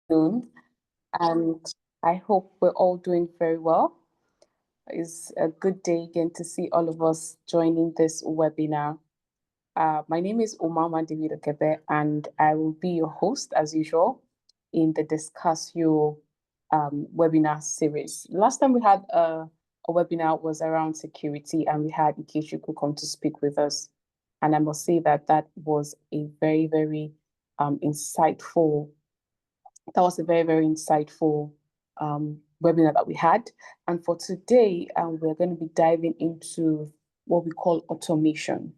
afternoon, and I hope we're all doing very well. It's a good day again to see all of us joining this webinar. My name is Omama David Okebe, and I will be your host as usual in the Discuss Your webinar series. Last time we had a webinar was around security, and we had Ikechukwu come to speak with us. And I must say that that was a very insightful that was a very insightful webinar that we had. And for today, we're going to be diving into what we call automation.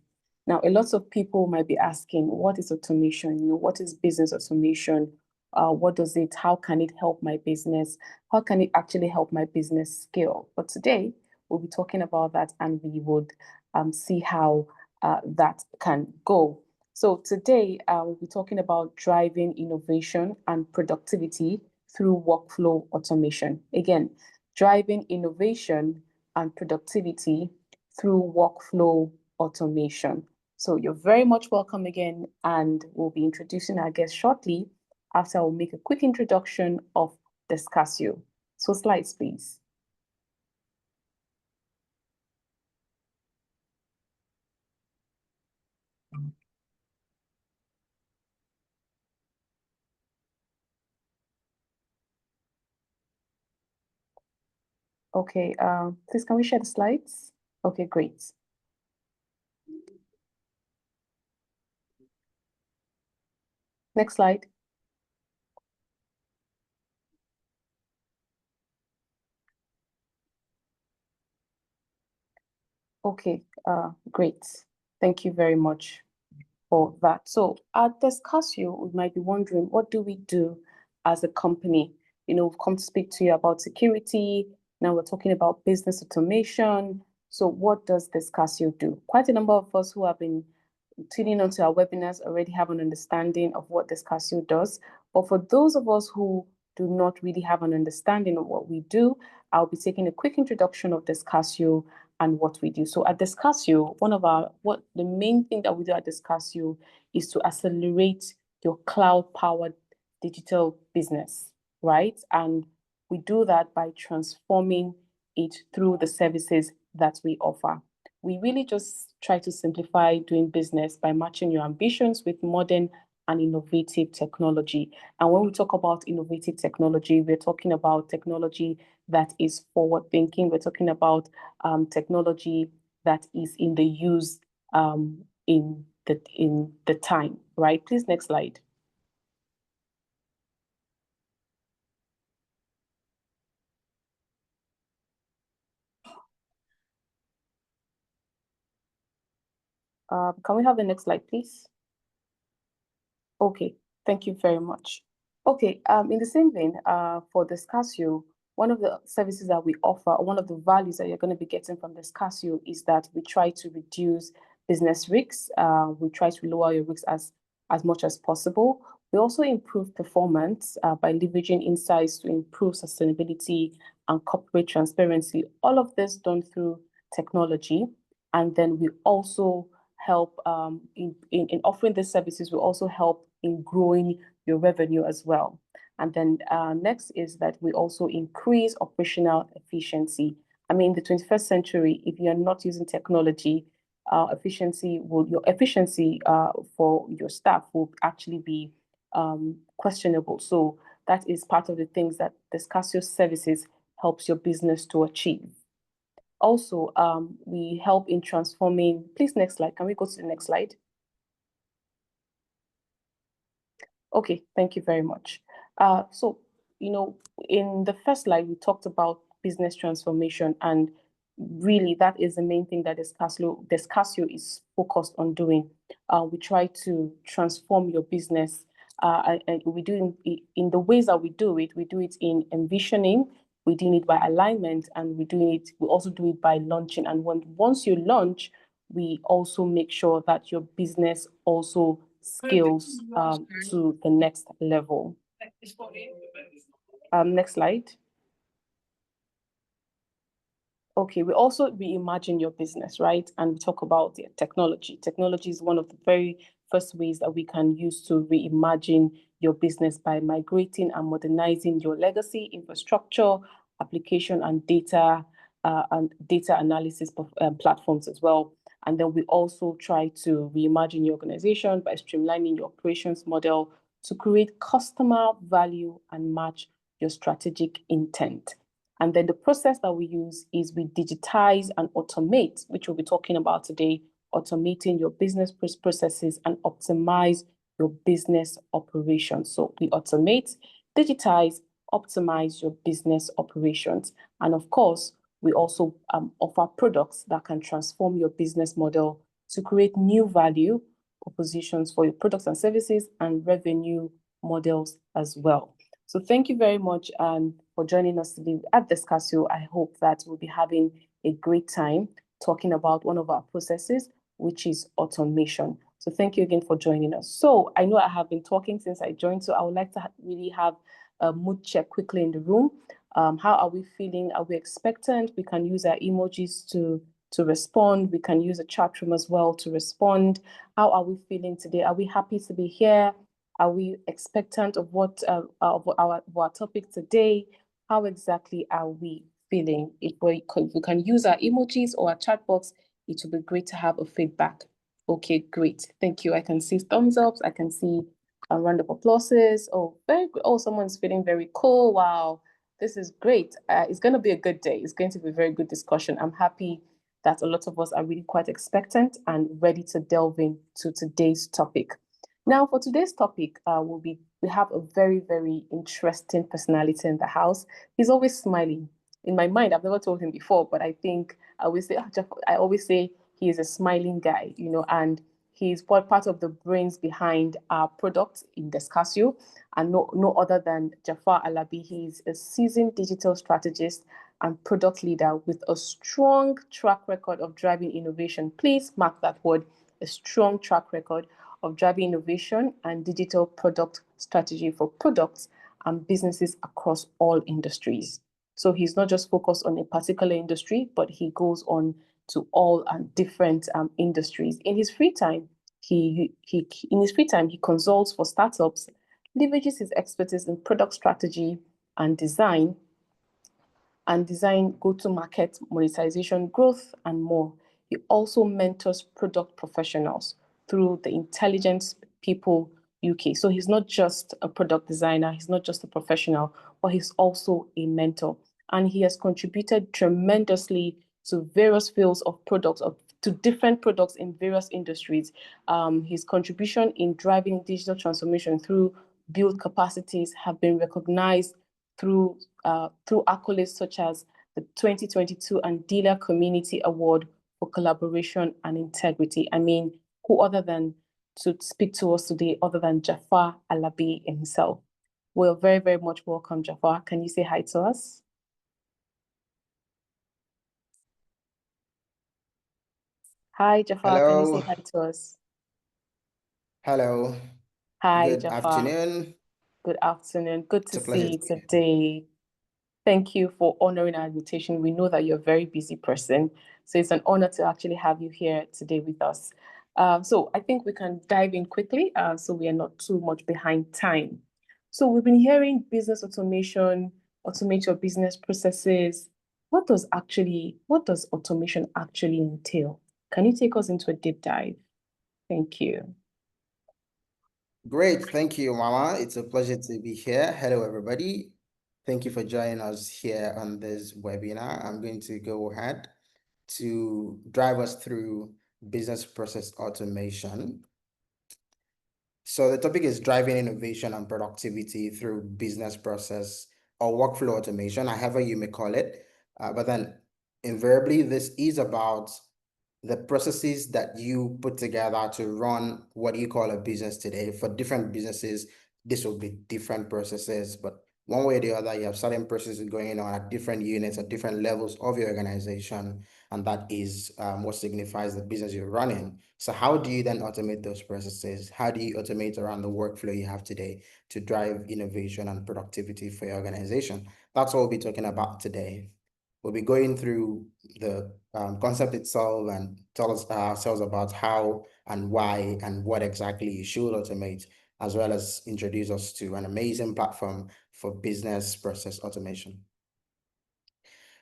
Now, a lot of people might be asking, what is automation? What is business automation? What does it, how can it help my business? How can it actually help my business scale? But today, we'll be talking about that, and we would see how that can go. So today, we'll be talking about driving innovation and productivity through workflow automation. Again, driving innovation and productivity through workflow automation. So you're very much welcome again, and we'll be introducing our guest shortly after I'll make a quick introduction of Discussio. So slides, please. Okay, please can we share the slides? Okay, great. Next slide. Okay, great. Thank you very much for that. So at Discussio, we might be wondering, what do we do as a company? We've come to speak to you about security. Now we're talking about business automation. So what does Discussio do? Quite a number of us who have been tuning onto our webinars already have an understanding of what Discussio does. But for those of us who do not really have an understanding of what we do, I'll be taking a quick introduction of Discussio and what we do. So at Discussio, the main thing that we do at Discussio is to accelerate your cloud-powered digital business, right? And we do that by transforming it through the services that we offer. We really just try to simplify doing business by matching your ambitions with modern and innovative technology. And when we talk about innovative technology, we're talking about technology that is forward thinking. We're talking about technology that is in the use in the time, right? Please, next slide. Can we have the next slide, please? Okay, thank you very much. Okay, in the same vein, for Discussio, one of the services that we offer, one of the values that you're going to be getting from Discussio is that we try to reduce business risks. We try to lower your risks as much as possible. We also improve performance by leveraging insights to improve sustainability and corporate transparency. All of this done through technology. And then we also help in offering these services, we also help in growing your revenue as well. And then next is that we also increase operational efficiency. I mean, in the 21st century, if you're not using technology, your efficiency for your staff will actually be questionable. So that is part of the things that Discussio services helps your business to achieve. Also, we help in transforming. Please, next slide. Can we go to the next slide? Okay, thank you very much. So, in the first slide, we talked about business transformation, and really that is the main thing that Discussio is focused on doing. We try to transform your business, and we do in the ways that we do it in envisioning, we do it by alignment, and we also do it by launching. And once you launch, we also make sure that your business also scales to the next level. Next slide. Okay, we also reimagine your business, right? And we talk about technology. Technology is one of the very first ways that we can use to reimagine your business by migrating and modernizing your legacy infrastructure, application, and data analysis platforms as well. And then we also try to reimagine your organization by streamlining your operations model to create customer value and match your strategic intent. And then the process that we use is we digitize and automate, which we'll be talking about today, automating your business processes and optimize your business operations. So we automate, digitize, optimize your business operations. And of course, we also offer products that can transform your business model to create new value propositions for your products and services and revenue models as well. So thank you very much for joining us today at Discussio. I hope that we'll be having a great time talking about one of our processes, which is automation. So thank you again for joining us. So I know I have been talking since I joined, so I would like to really have a mood check quickly in the room. How are we feeling? Are we expectant? We can use our emojis to respond. We can use a chat room as well to respond. How are we feeling today? Are we happy to be here? Are we expectant of what of our topic today? How exactly are we feeling? If we can use our emojis or our chat box, it would be great to have a feedback. Okay, great. Thank you. I can see thumbs ups. I can see a round of applauses. Oh, very good. Oh, someone's feeling very cool. Wow, this is great. It's going to be a good day. It's going to be a very good discussion. I'm happy that a lot of us are really quite expectant and ready to delve into today's topic. Now, for today's topic, we have a very, very interesting personality in the house. He's always smiling. In my mind, I've never told him before, but I think I always say he is a smiling guy, and he's part of the brains behind our product in Descasio, and no other than Jafar Alabi. He's a seasoned digital strategist and product leader with a strong track record of driving innovation. Please mark that word, a strong track record of driving innovation and digital product strategy for products and businesses across all industries. So he's not just focused on a particular industry, but he goes on to all different industries. In his free time, he consults for startups, leverages his expertise in product strategy and design, go-to-market, monetization, growth, and more. He also mentors product professionals through the Intelligence People UK. So he's not just a product designer, he's not just a professional, but he's also a mentor. And he has contributed tremendously to various fields of products, to different products in various industries. His contribution in driving digital transformation through build capacities have been recognized through accolades such as the 2022 and Dealer Community Award for Collaboration and Integrity. I mean, who other than to speak to us today other than Jafar Alabi himself? Well, very, very much welcome, Jafar. Can you say hi to us? Hi, Jafar. Can you say Hello. hi to us? Hello. Hi, Good Jafar. afternoon. Good afternoon. Good to It's a pleasure see to you be here. today. Thank you for honoring our invitation. We know that you're a very busy person, so it's an honor to actually have you here today with us. So I think we can dive in quickly, so we are not too much behind time. So we've been hearing business automation, automate your business processes. What does automation actually entail? Can you take us into a deep dive? Thank you. Great. Thank you, Mama. It's a pleasure to be here. Hello, everybody. Thank you for joining us here on this webinar. I'm going to go ahead to drive us through business process automation. So the topic is driving innovation and productivity through business process or workflow automation, however you may call it. But then invariably, this is about the processes that you put together to run what you call a business today. For different businesses, this will be different processes, but one way or the other, you have certain processes going on at different units, at different levels of your organization, and that is what signifies the business you're running. So how do you then automate those processes? How do you automate around the workflow you have today to drive innovation and productivity for your organization? That's what we'll be talking about today. We'll be going through the concept itself and tell us ourselves about how and why and what exactly you should automate, as well as introduce us to an amazing platform for business process automation.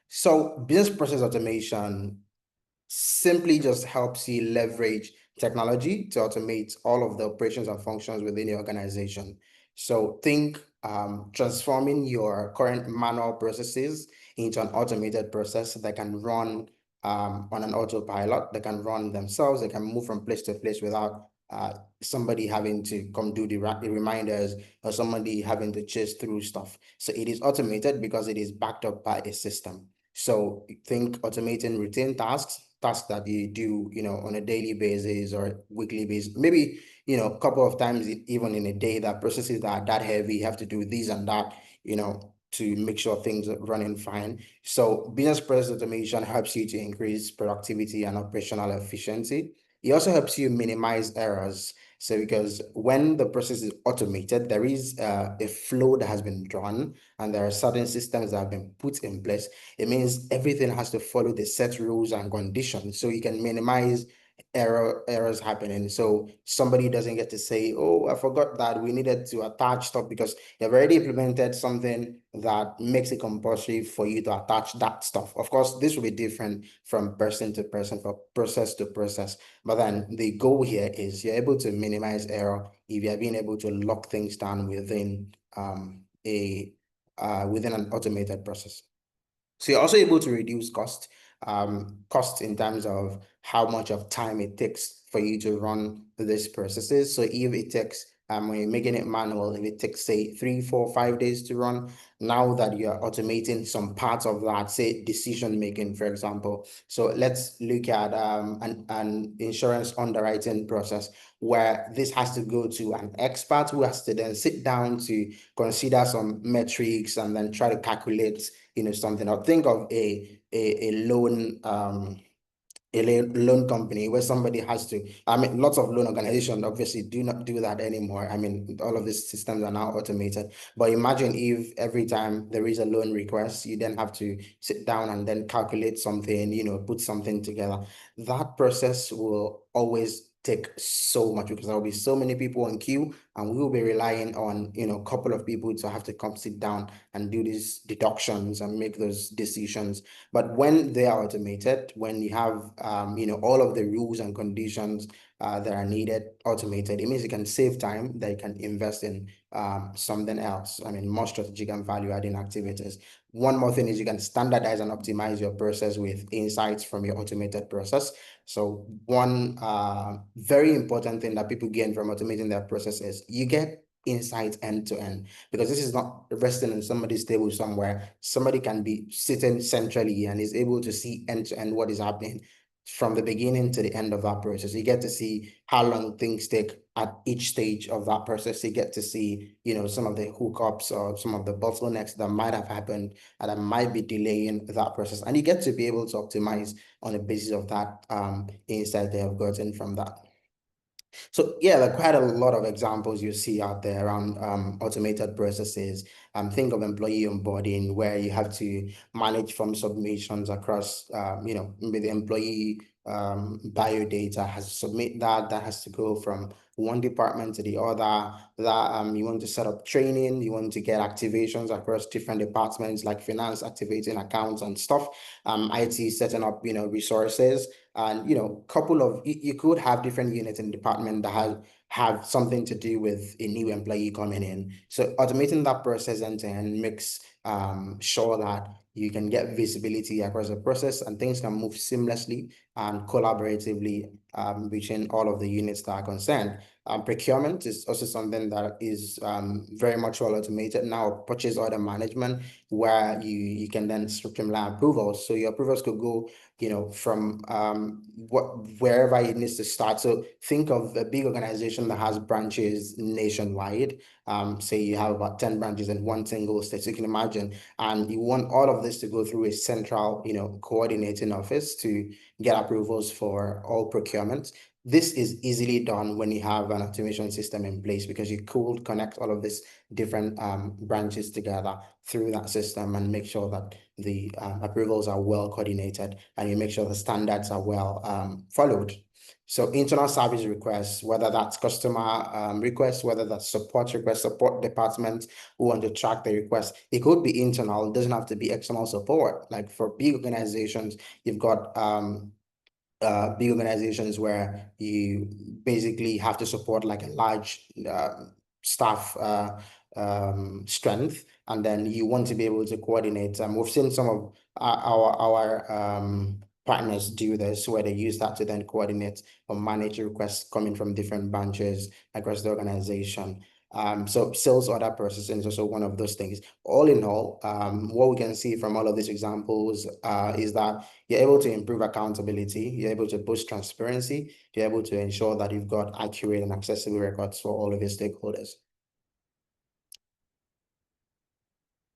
So business process automation simply just helps you leverage technology to automate all of the operations and functions within your organization. So think transforming your current manual processes into an automated process that can run on an autopilot, that can run themselves, they can move from place to place without somebody having to come do the reminders or somebody having to chase through stuff. So it is automated because it is backed up by a system. So think automating routine tasks that you do, on a daily basis or weekly basis, maybe, a couple of times even in a day, that processes that are that heavy, you have to do this and that, to make sure things are running fine. So business process automation helps you to increase productivity and operational efficiency. It also helps you minimize errors. So because when the process is automated, there is a flow that has been drawn and there are certain systems that have been put in place. It means everything has to follow the set rules and conditions so you can minimize errors happening. So somebody doesn't get to say, oh, I forgot that we needed to attach stuff, because you've already implemented something that makes it compulsory for you to attach that stuff. Of course, this will be different from person to person, from process to process. But then the goal here is you're able to minimize error if you're being able to lock things down within within an automated process. So you're also able to reduce cost in terms of how much of time it takes for you to run these processes. So if it takes, when you're making it manual, if it takes, say, 3, 4, 5 days to run, now that you're automating some parts of that, say decision making, for example. So let's look at an insurance underwriting process where this has to go to an expert who has to then sit down to consider some metrics and then try to calculate something. Or think of a loan loan company where somebody has to, lots of loan organizations obviously do not do that anymore. All of these systems are now automated. But imagine if every time there is a loan request, you then have to sit down and then calculate something, put something together. That process will always take so much because there will be so many people on queue, and we will be relying on, a couple of people to have to come sit down and do these deductions and make those decisions. But when they are automated, when you have all of the rules and conditions that are needed automated, it means you can save time that you can invest in something else. More strategic and value-adding activities. One more thing is you can standardize and optimize your process with insights from your automated process. So one very important thing that people gain from automating their process is you get insight end to end, because this is not resting in somebody's table somewhere. Somebody can be sitting centrally and is able to see end to end what is happening from the beginning to the end of that process. You get to see how long things take at each stage of that process. You get to see, some of the hookups or some of the bottlenecks that might have happened and that might be delaying that process. And you get to be able to optimize on the basis of that insight they have gotten from that. So yeah, there are quite a lot of examples you see out there around automated processes. Think of employee onboarding, where you have to manage form submissions across, maybe the employee bio data has to submit that has to go from one department to the other. That you want to set up training, you want to get activations across different departments like finance activating accounts and stuff. IT setting up, resources. And couple of you could have different units in the department that have something to do with a new employee coming in. So automating that process end to end makes sure that you can get visibility across the process and things can move seamlessly and collaboratively between all of the units that are concerned. Procurement is also something that is very much well automated now. Purchase order management, where you can then streamline approvals. So your approvals could go from wherever it needs to start. So think of a big organization that has branches nationwide. Say you have about 10 branches in one single state. So you can imagine, and you want all of this to go through a central, coordinating office to get approvals for all procurement. This is easily done when you have an automation system in place because you could connect all of these different branches together through that system and make sure that the approvals are well coordinated and you make sure the standards are well followed. So internal service requests, whether that's customer requests, whether that's support requests, support departments who want to track the request, it could be internal. It doesn't have to be external support. Like for big organizations, you've got big organizations where you basically have to support like a large staff strength, and then you want to be able to coordinate. We've seen some of our partners do this, where they use that to then coordinate or manage requests coming from different branches across the organization. So sales order processing is also one of those things. All in all, what we can see from all of these examples is that you're able to improve accountability, you're able to boost transparency, you're able to ensure that you've got accurate and accessible records for all of your stakeholders.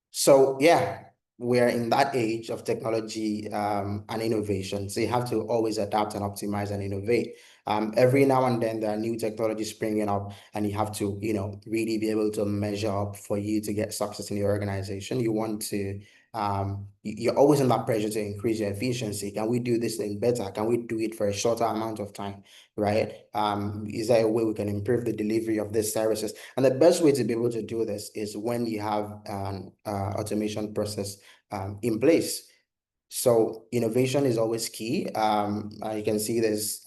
So yeah, we're in that age of technology and innovation. So you have to always adapt and optimize and innovate. Every now and then there are new technologies springing up, and you have to, really be able to measure up for you to get success in your organization. You want to, you're always in that pressure to increase your efficiency. Can we do this thing better? Can we do it for a shorter amount of time? Right? Is there a way we can improve the delivery of these services? And the best way to be able to do this is when you have an automation process in place. So innovation is always key. You can see this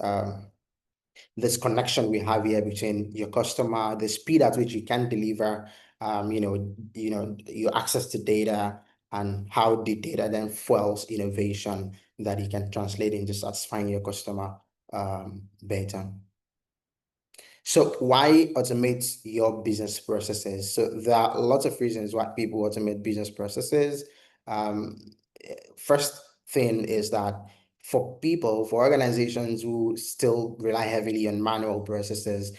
connection we have here between your customer, the speed at which you can deliver, your access to data, and how the data then fuels innovation that you can translate into satisfying your customer better. So why automate your business processes? So there are lots of reasons why people automate business processes. Um, First thing is that for organizations who still rely heavily on manual processes,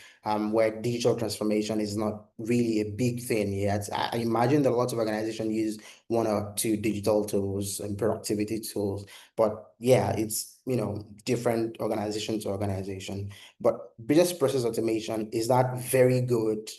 where digital transformation is not really a big thing yet. I imagine that lots of organizations use one or two digital tools and productivity tools, but yeah, it's different organization to organization. But business process automation is that very good,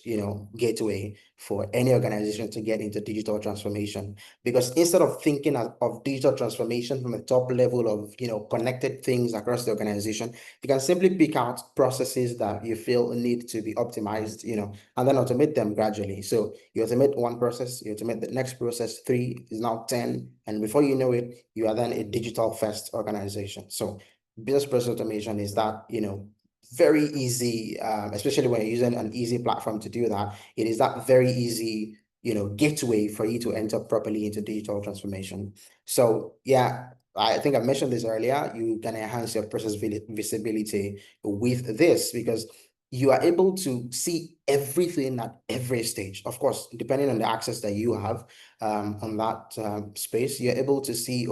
gateway for any organization to get into digital transformation. Because instead of thinking of digital transformation from a top level of, connected things across the organization, you can simply pick out processes that you feel need to be optimized, and then automate them gradually. So you automate one process, you automate the next process, 3 is now 10. And before you know it, you are then a digital first organization. So business process automation is that, very easy, especially when you're using an easy platform to do that. It is that very easy, gateway for you to enter properly into digital transformation. So yeah, I think I mentioned this earlier. You can enhance your process visibility with this because you are able to see everything at every stage. Of course, depending on the access that you have on that space, you're able to see,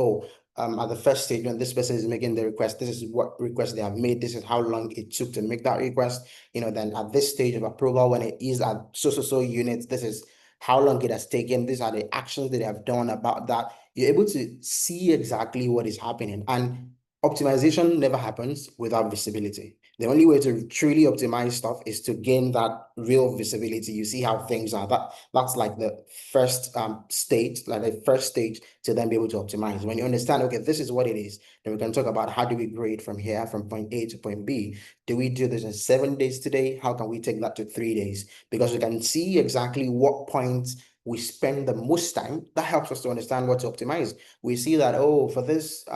at the first stage when this person is making the request, this is what request they have made, this is how long it took to make that request. Then at this stage of approval, when it is at so units, this is how long it has taken, these are the actions that they have done about that. You're able to see exactly what is happening. And optimization never happens without visibility. The only way to truly optimize stuff is to gain that real visibility. You see how things are. That's like the first stage, like the first stage to then be able to optimize. When you understand, okay, this is what it is, then we can talk about how do we grade from here, from point A to point B. Do we do this in 7 days today? How can we take that to 3 days? Because we can see exactly what points we spend the most time. That helps us to understand what to optimize. We see that, for this,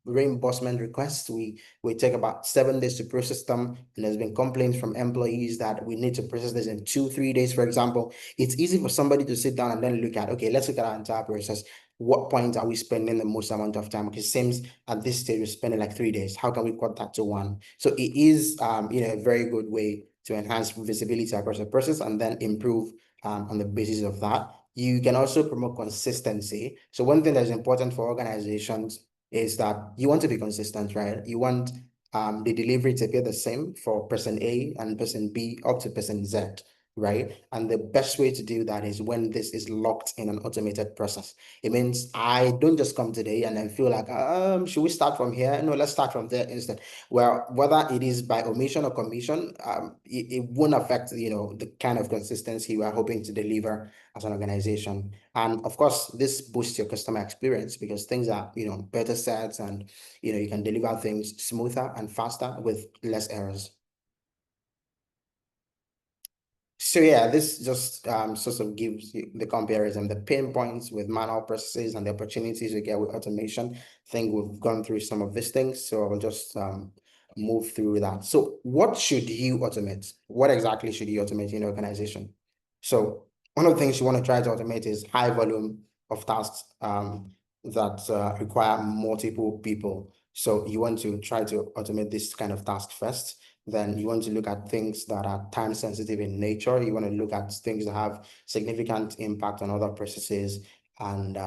reimbursement requests, we take about 7 days to process them, and there's been complaints from employees that we need to process this in 2-3 days, for example. It's easy for somebody to sit down and then look at, okay, let's look at our entire process. What point are we spending the most amount of time? Because it seems at this stage we're spending like 3 days. How can we cut that to 1? So it is a very good way to enhance visibility across the process and then improve on the basis of that. You can also promote consistency. So one thing that's important for organizations is that you want to be consistent, right? You want the delivery to be the same for person A and person B up to person Z, right? And the best way to do that is when this is locked in an automated process. It means I don't just come today and then feel like, should we start from here? No, let's start from there instead. Well, whether it is by omission or commission, it won't affect, the kind of consistency we are hoping to deliver as an organization. And of course, this boosts your customer experience because things are, better set, and, you can deliver things smoother and faster with less errors. So yeah, this just sort of gives you the comparison, the pain points with manual processes and the opportunities you get with automation. I think we've gone through some of these things, so I'll just move through that. So what should you automate? What exactly should you automate in your organization? So one of the things you want to try to automate is high volume of tasks that require multiple people. So you want to try to automate this kind of task first. Then you want to look at things that are time sensitive in nature. You want to look at things that have significant impact on other processes, and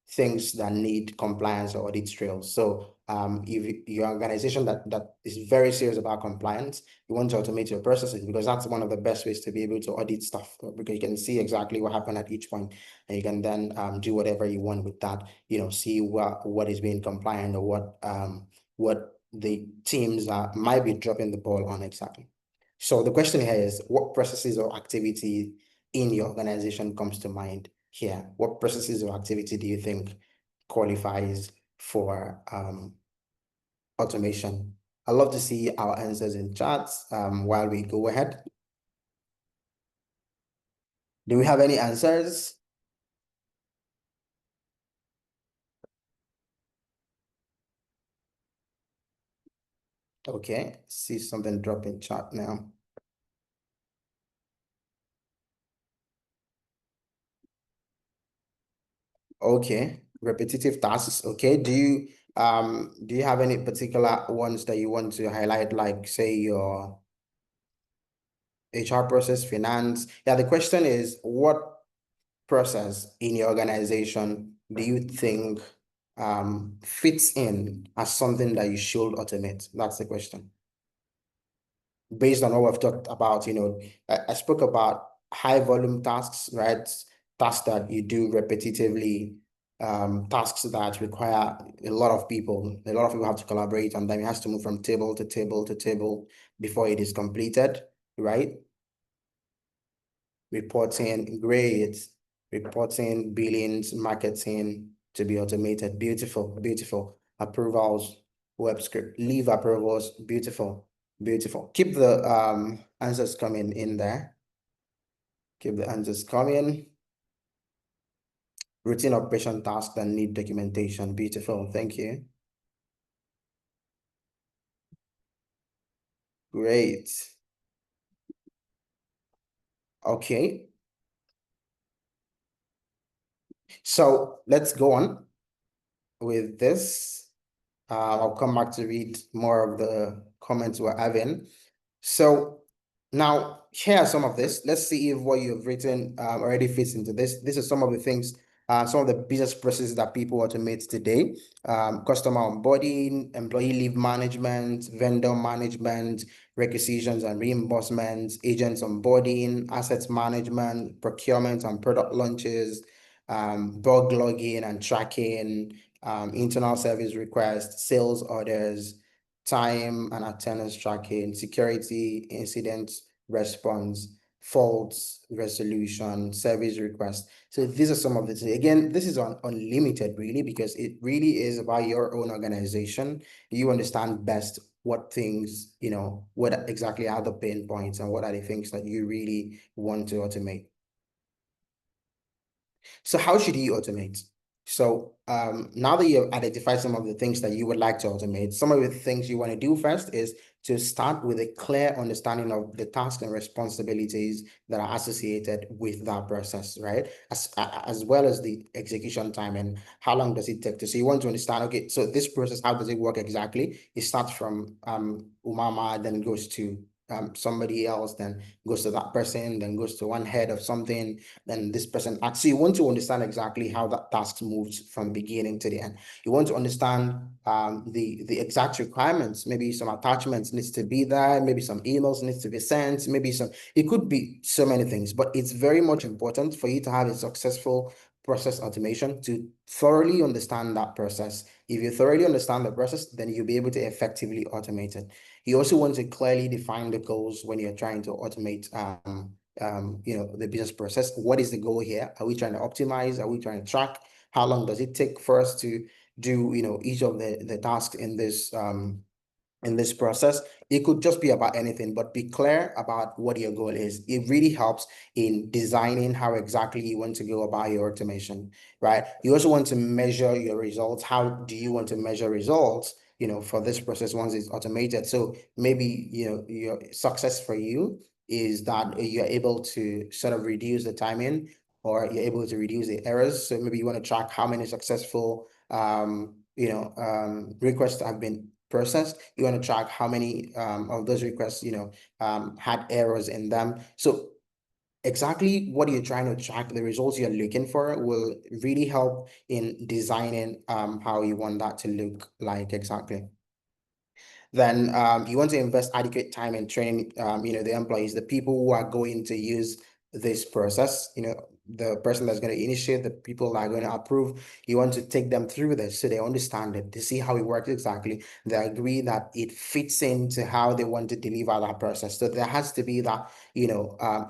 things that need compliance or audit trails. So if your organization that is very serious about compliance, you want to automate your processes, because that's one of the best ways to be able to audit stuff, because you can see exactly what happened at each point, and you can then do whatever you want with that. See what is being compliant, or what the teams might be dropping the ball on exactly. So the question here is, what processes or activity in your organization comes to mind here? What processes or activity do you think qualifies for automation? I'd love to see our answers in chats while we go ahead. Do we have any answers? Okay, see something drop in chat now. Okay, repetitive tasks. Okay, do you have any particular ones that you want to highlight, like say your HR process, finance? Yeah, the question is, what process in your organization do you think fits in as something that you should automate? That's the question. Based on what we've talked about, I spoke about high volume tasks, right? Tasks that you do repetitively, tasks that require a lot of people. A lot of people have to collaborate, and then it has to move from table to table to table before it is completed, right? Reporting, great. Reporting, billings, marketing to be automated. Beautiful, beautiful. Approvals, web script, leave approvals, beautiful. Beautiful. Keep the answers coming in there. Keep the answers coming. Routine operation tasks that need documentation. Beautiful. Thank you. Great. Okay. So let's go on with this. I'll come back to read more of the comments we're having. So now here are some of this. Let's see if what you've written already fits into this. This is some of the things, some of the business processes that people automate today. Customer onboarding, employee leave management, vendor management, requisitions and reimbursements, agents onboarding, assets management, procurement and product launches, bug logging and tracking, internal service requests, sales orders, time and attendance tracking, security, incident response, faults resolution, service request. So these are some of the things. Again, this is unlimited really, because it really is about your own organization. You understand best what things, what exactly are the pain points and what are the things that you really want to automate. So how should you automate? So now that you've identified some of the things that you would like to automate, some of the things you want to do first is to start with a clear understanding of the tasks and responsibilities that are associated with that process, right? As well as the execution time and how long does it take to. So you want to understand, okay, so this process, how does it work exactly? It starts from Umama, then goes to somebody else, then goes to that person, then goes to one head of something, then this person acts. So you want to understand exactly how that task moves from beginning to the end. You want to understand the exact requirements. Maybe some attachments needs to be there, maybe some emails needs to be sent, maybe some, it could be so many things, but it's very much important for you to have a successful process automation to thoroughly understand that process. If you thoroughly understand the process, then you'll be able to effectively automate it. You also want to clearly define the goals when you're trying to automate the business process. What is the goal here? Are we trying to optimize? Are we trying to track? How long does it take for us to do, each of the tasks in this process? It could just be about anything, but be clear about what your goal is. It really helps in designing how exactly you want to go about your automation, right? You also want to measure your results. How do you want to measure results, for this process once it's automated? So maybe, your success for you is that you're able to sort of reduce the timing, or you're able to reduce the errors. So maybe you want to track how many successful requests have been processed. You want to track how many of those requests, had errors in them. So exactly what you're trying to track, the results you're looking for, will really help in designing how you want that to look like exactly. Then you want to invest adequate time in training, the employees, the people who are going to use this process, the person that's going to initiate, the people that are going to approve. You want to take them through this so they understand it, they see how it works exactly. They agree that it fits into how they want to deliver that process. So there has to be that,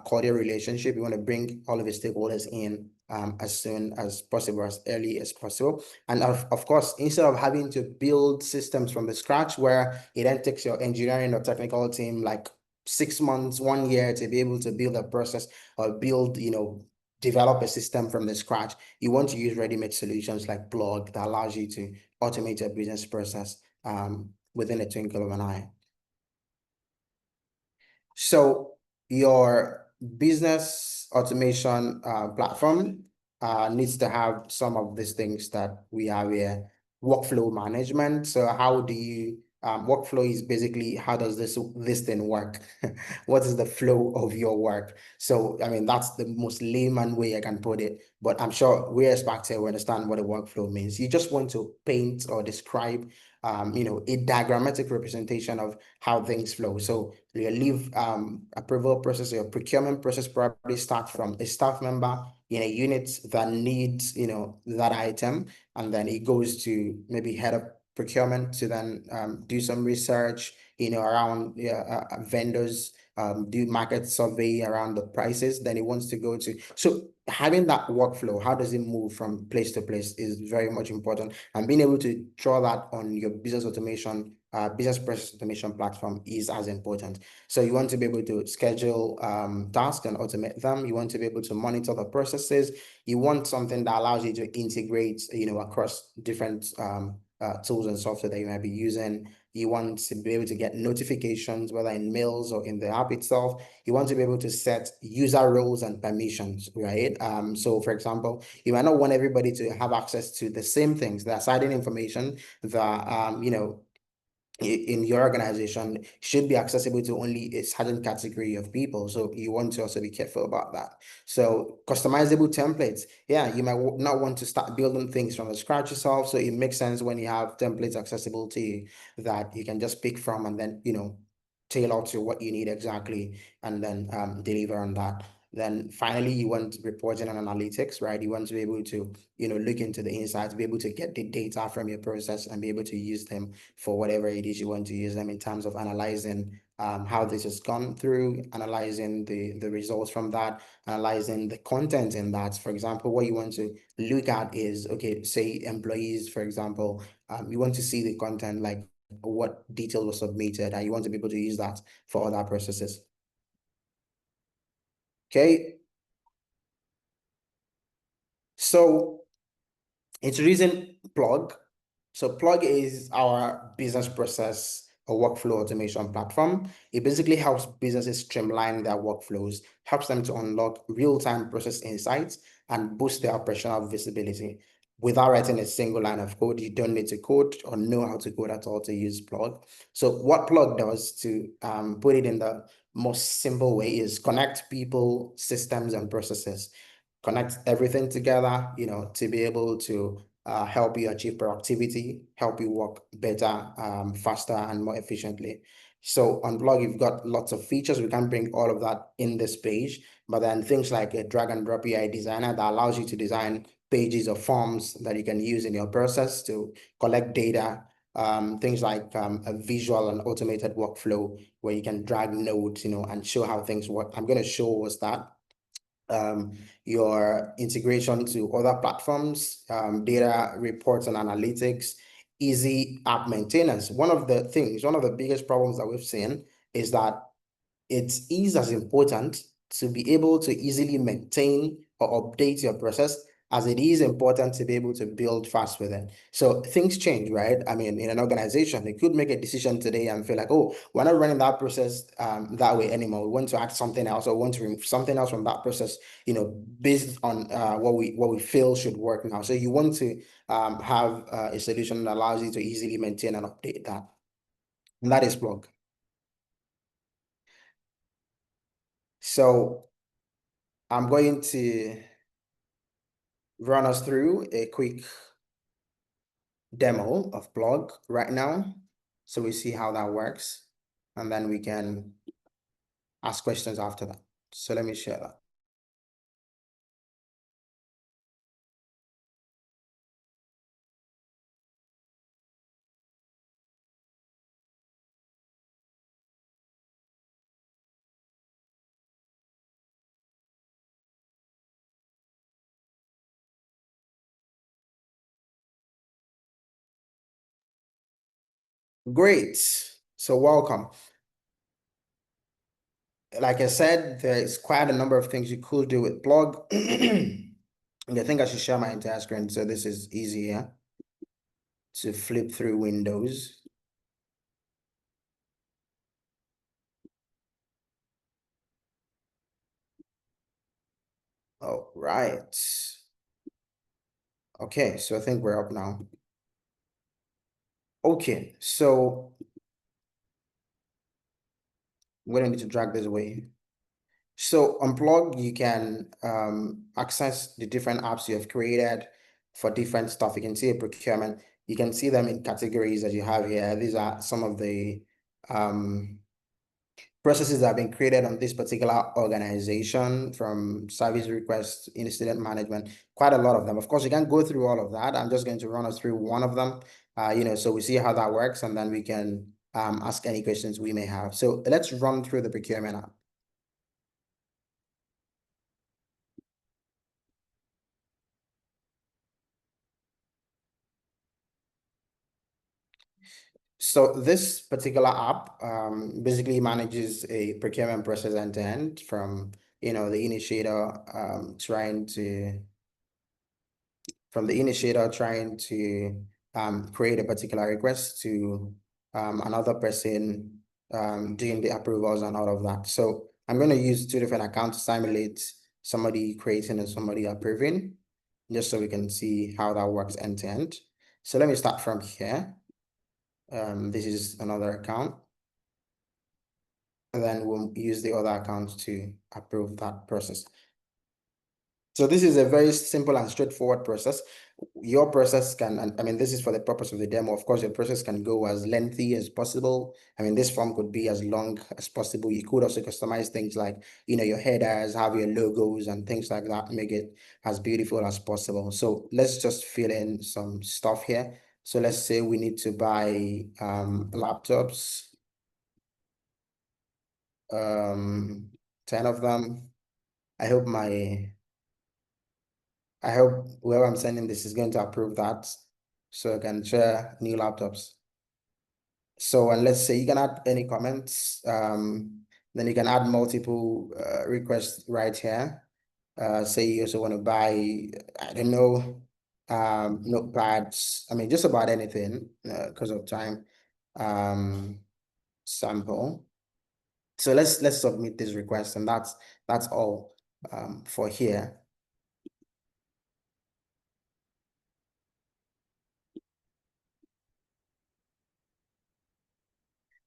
cordial relationship. You want to bring all of the stakeholders in as soon as possible, as early as possible. And of course, instead of having to build systems from the scratch, where it then takes your engineering or technical team like 6 months, 1 year to be able to build a process or develop a system from the scratch, you want to use ready-made solutions like Plug that allows you to automate your business process within a twinkle of an eye. So your business automation platform needs to have some of these things that we have here. Workflow management. So how do you workflow is basically, how does this thing work? What is the flow of your work? So I mean, that's the most layman way I can put it, but I'm sure we as back here we understand what a workflow means. You just want to paint or describe a diagrammatic representation of how things flow. So your leave approval process, your procurement process probably starts from a staff member in a unit that needs, that item, and then it goes to maybe head of procurement to then do some research, around vendors, do market survey around the prices. Then it wants to go to, so having that workflow, how does it move from place to place, is very much important, and being able to draw that on your business automation, business process automation platform is as important. So you want to be able to schedule tasks and automate them. You want to be able to monitor the processes. You want something that allows you to integrate, across different tools and software that you might be using. You want to be able to get notifications, whether in mails or in the app itself. You want to be able to set user roles and permissions, right? So for example, you might not want everybody to have access to the same things. There are certain information that, in your organization should be accessible to only a certain category of people. So you want to also be careful about that. So customizable templates. Yeah, you might not want to start building things from the scratch yourself. So it makes sense when you have templates accessible to you that you can just pick from and then, tailor to what you need exactly, and then deliver on that. Then finally, you want reporting and analytics, right? You want to be able to, look into the insights, be able to get the data from your process and be able to use them for whatever it is you want to use them, in terms of analyzing how this has gone through, analyzing the results from that, analyzing the content in that. For example, what you want to look at is, okay, say employees, for example, you want to see the content, like what detail was submitted, and you want to be able to use that for other processes. Okay. So introducing Plug. So Plug is our business process or workflow automation platform. It basically helps businesses streamline their workflows, helps them to unlock real-time process insights, and boost their operational visibility. without writing a single line of code. You don't need to code or know how to code at all to use Plug. So what Plug does, to put it in the most simple way, is connect people, systems, and processes. Connect everything together, to be able to help you achieve productivity, help you work better, faster, and more efficiently. So on Blog, you've got lots of features. We can bring all of that in this page, but then things like a drag and drop AI designer that allows you to design pages or forms that you can use in your process to collect data. Things like a visual and automated workflow where you can drag nodes, and show how things work. I'm going to show us that. Your integration to other platforms, data reports and analytics, easy app maintenance. One of the biggest problems that we've seen is that it is as important to be able to easily maintain or update your process as it is important to be able to build fast with it. So things change, right? I mean, in an organization, they could make a decision today and feel like, oh, we're not running that process that way anymore. We want to add something else, or want to remove something else from that process, based on what we feel should work now. So you want to have a solution that allows you to easily maintain and update that. And that is Plug. So I'm going to run us through a quick demo of Plug right now, so we see how that works, and then we can ask questions after that. So let me share that. Great. So welcome. Like I said, there's quite a number of things you could do with Plug. I think I should share my entire screen so this is easier to flip through windows. All right. Okay, so I think we're up now. Okay, so we're gonna need to drag this away. So on Plug, you can access the different apps you have created for different stuff. You can see a procurement. You can see them in categories that you have here. These are some of the processes that have been created on this particular organization, from service requests, incident management, quite a lot of them. Of course, you can't go through all of that. I'm just going to run us through one of them, so we see how that works, and then we can ask any questions we may have. So let's run through the procurement app. So this particular app basically manages a procurement process end to end, from the initiator trying to create a particular request to another person doing the approvals and all of that. So I'm going to use two different accounts to simulate somebody creating and somebody approving, just so we can see how that works end to end. So let me start from here. This is another account. And then we'll use the other account to approve that process. So this is a very simple and straightforward process. Your process can, I mean, this is for the purpose of the demo. Of course, your process can go as lengthy as possible. I mean, this form could be as long as possible. You could also customize things like, your headers, have your logos and things like that, make it as beautiful as possible. So let's just fill in some stuff here. So let's say we need to buy laptops, 10 of them. I hope whoever I'm sending this is going to approve that, so I can share new laptops. So, and let's say you can add any comments, then you can add multiple requests right here. Say you also want to buy, I don't know, notepads. I mean, just about anything because of time. Sample. So let's submit this request, and that's all for here.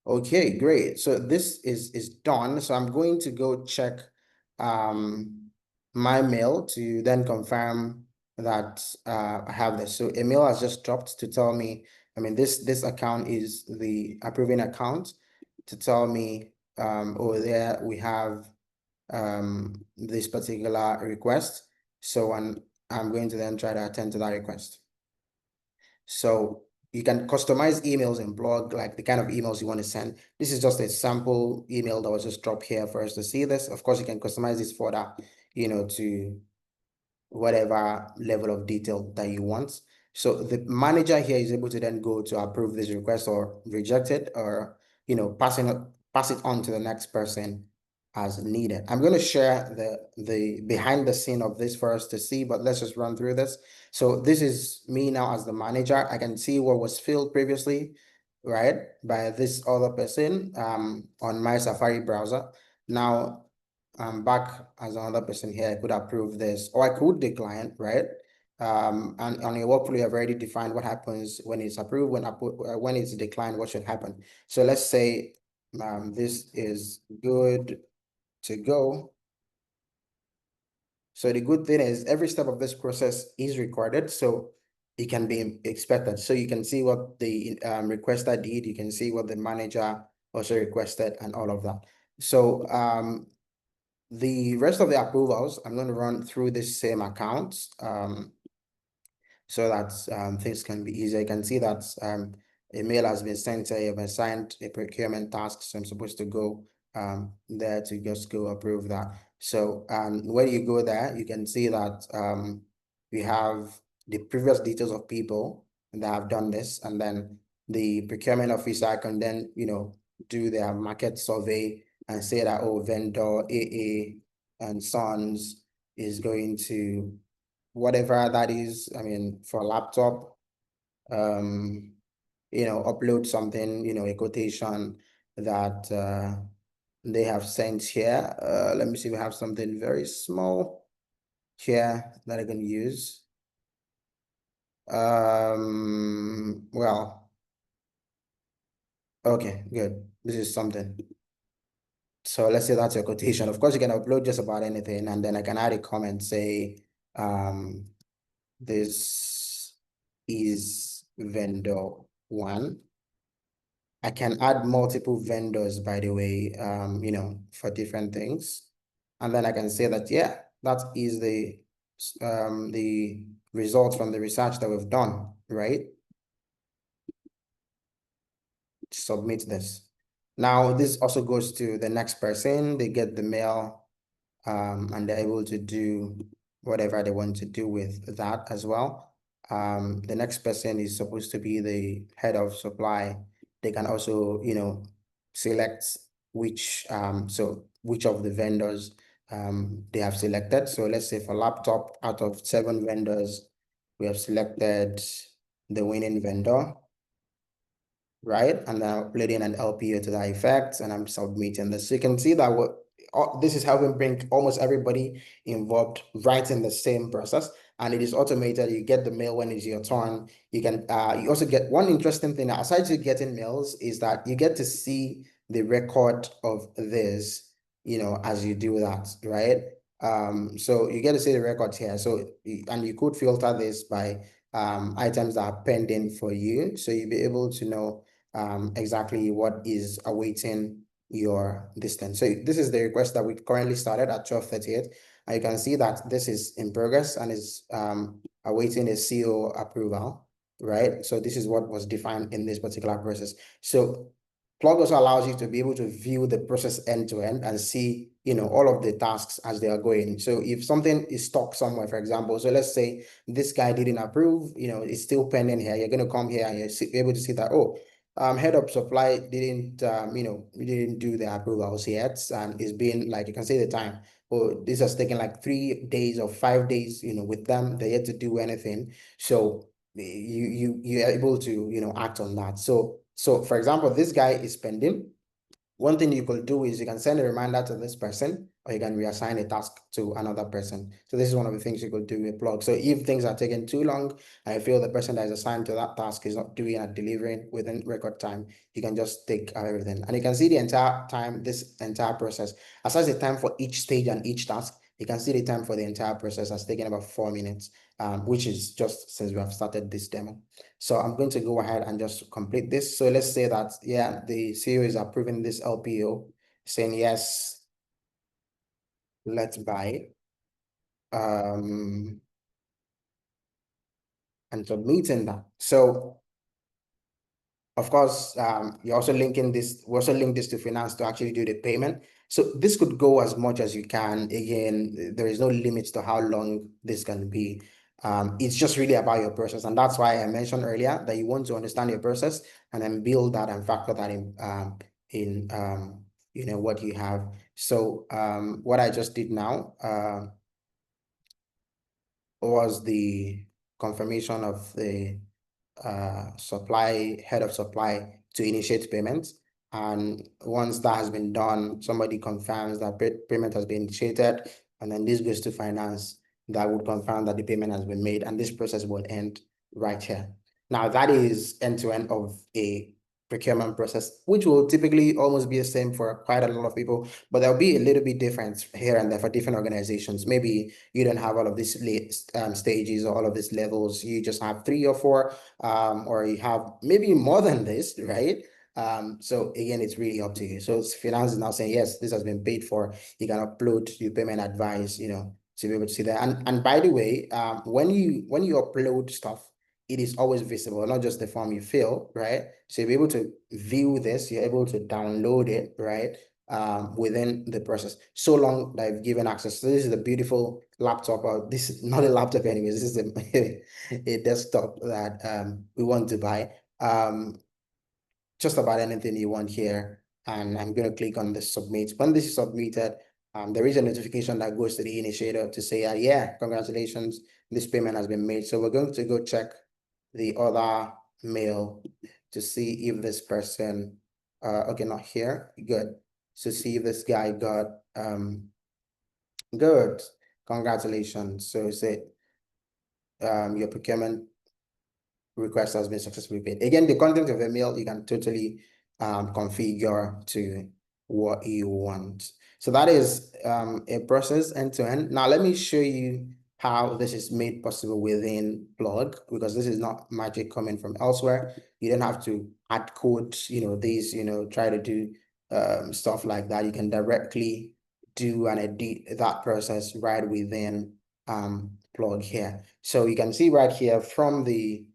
Okay, great. So this is done. So I'm going to go check my mail to then confirm that I have this. So a mail has just dropped to tell me, I mean, this account is the approving account to tell me over there we have this particular request. So I'm going to then try to attend to that request. So you can customize emails and blog like the kind of emails you want to send. This is just a sample email that was just dropped here for us to see this. Of course, you can customize this further, to whatever level of detail that you want. So the manager here is able to then go to approve this request or reject it, or pass it on to the next person as needed. I'm going to share the behind the scene of this for us to see, but let's just run through this. So this is me now as the manager. I can see what was filled previously, right, by this other person on my Safari browser. Now I'm back as another person here. I could approve this or I could decline, right? And on your workflow, you have already defined what happens when it's approved, when it's declined, what should happen. So let's say this is good to go. So the good thing is every step of this process is recorded, so it can be expected. So you can see what the requester did, you can see what the manager also requested and all of that. So the rest of the approvals, I'm going to run through this same account. So that things can be easier. You can see that a mail has been sent here, you've assigned a procurement task, so I'm supposed to go there to just go approve that. So when you go there, you can see that we have the previous details of people that have done this, and then the procurement officer can then, do their market survey and say that, oh, vendor AA and Sons is going to whatever that is. I mean, for a laptop, upload something, a quotation that they have sent here. Let me see, we have something very small here that I can use. Well, okay, good. This is something. So let's say that's your quotation. Of course, you can upload just about anything, and then I can add a comment, say, this is vendor one. I can add multiple vendors, by the way, for different things. And then I can say that, yeah, that is the results from the research that we've done, right? Submit this. Now, this also goes to the next person. They get the mail and they're able to do whatever they want to do with that as well. The next person is supposed to be the head of supply. They can also, select which which of the vendors they have selected. So let's say for laptop, out of 7 vendors, we have selected the winning vendor, right? And I'm uploading an LPO to that effect, and I'm submitting this. So you can see that this is helping bring almost everybody involved right in the same process, and it is automated. You get the mail when it's your turn. You can you also get one interesting thing aside to getting mails is that you get to see the record of this, as you do that, right? So you get to see the records here. So and you could filter this by items that are pending for you, so you'll be able to know exactly what is awaiting your distance. So this is the request that we currently started at 12:38. And you can see that this is in progress and is awaiting a CO approval, right? So this is what was defined in this particular process. So Plug also allows you to be able to view the process end to end and see, all of the tasks as they are going. So if something is stuck somewhere, for example, so let's say this guy didn't approve, it's still pending here. You're going to come here and you're able to see that, oh, head of supply didn't, we didn't do the approvals yet, and it's been like, you can see the time. Oh, this has taken like 3 days or 5 days, with them. They're yet to do anything. So you're able to, act on that. So for example, this guy is pending. One thing you could do is you can send a reminder to this person or you can reassign a task to another person. So this is one of the things you could do with Plug. So if things are taking too long and you feel the person that is assigned to that task is not doing and delivering within record time, you can just take everything. And you can see the entire time, this entire process. Aside the time for each stage and each task, you can see the time for the entire process has taken about 4 minutes, which is just since we have started this demo. So I'm going to go ahead and just complete this. So let's say that, yeah, the CEO is approving this LPO, saying yes, let's buy, and submitting that. So of course, you're also linking this, we also link this to finance to actually do the payment. So this could go as much as you can. Again, there is no limits to how long this can be. It's just really about your process. And that's why I mentioned earlier that you want to understand your process and then build that and factor that in what you have. So what I just did now was the confirmation of the head of supply to initiate payments. And once that has been done, somebody confirms that payment has been initiated, and then this goes to finance that would confirm that the payment has been made, and this process will end right here. Now that is end-to-end of a procurement process, which will typically almost be the same for quite a lot of people, but there'll be a little bit different here and there for different organizations. Maybe you don't have all of these stages or all of these levels. You just have 3 or 4, or you have maybe more than this, right? So again, it's really up to you. So finance is now saying, yes, this has been paid for. You can upload your payment advice, to be able to see that. And by the way, when you upload stuff, it is always visible, not just the form you fill, right? So you'll be able to view this, you're able to download it, right? Within the process, so long that I've given access. So this is a beautiful laptop, or this is not a laptop anyways, this is a desktop that we want to buy. Just about anything you want here. And I'm going to click on the submit. When this is submitted, there is a notification that goes to the initiator to say, yeah, congratulations, this payment has been made. So we're going to go check the other mail to see if this person, okay, not here, good. So see if this guy got, good, congratulations. So say, your procurement request has been successfully paid. Again, the content of the mail you can totally configure to what you want. So that is a process end to end. Now let me show you how this is made possible within Plug, because this is not magic coming from elsewhere. You don't have to add code, try to do stuff like that. You can directly do and edit that process right within Plug here. So you can see right here from the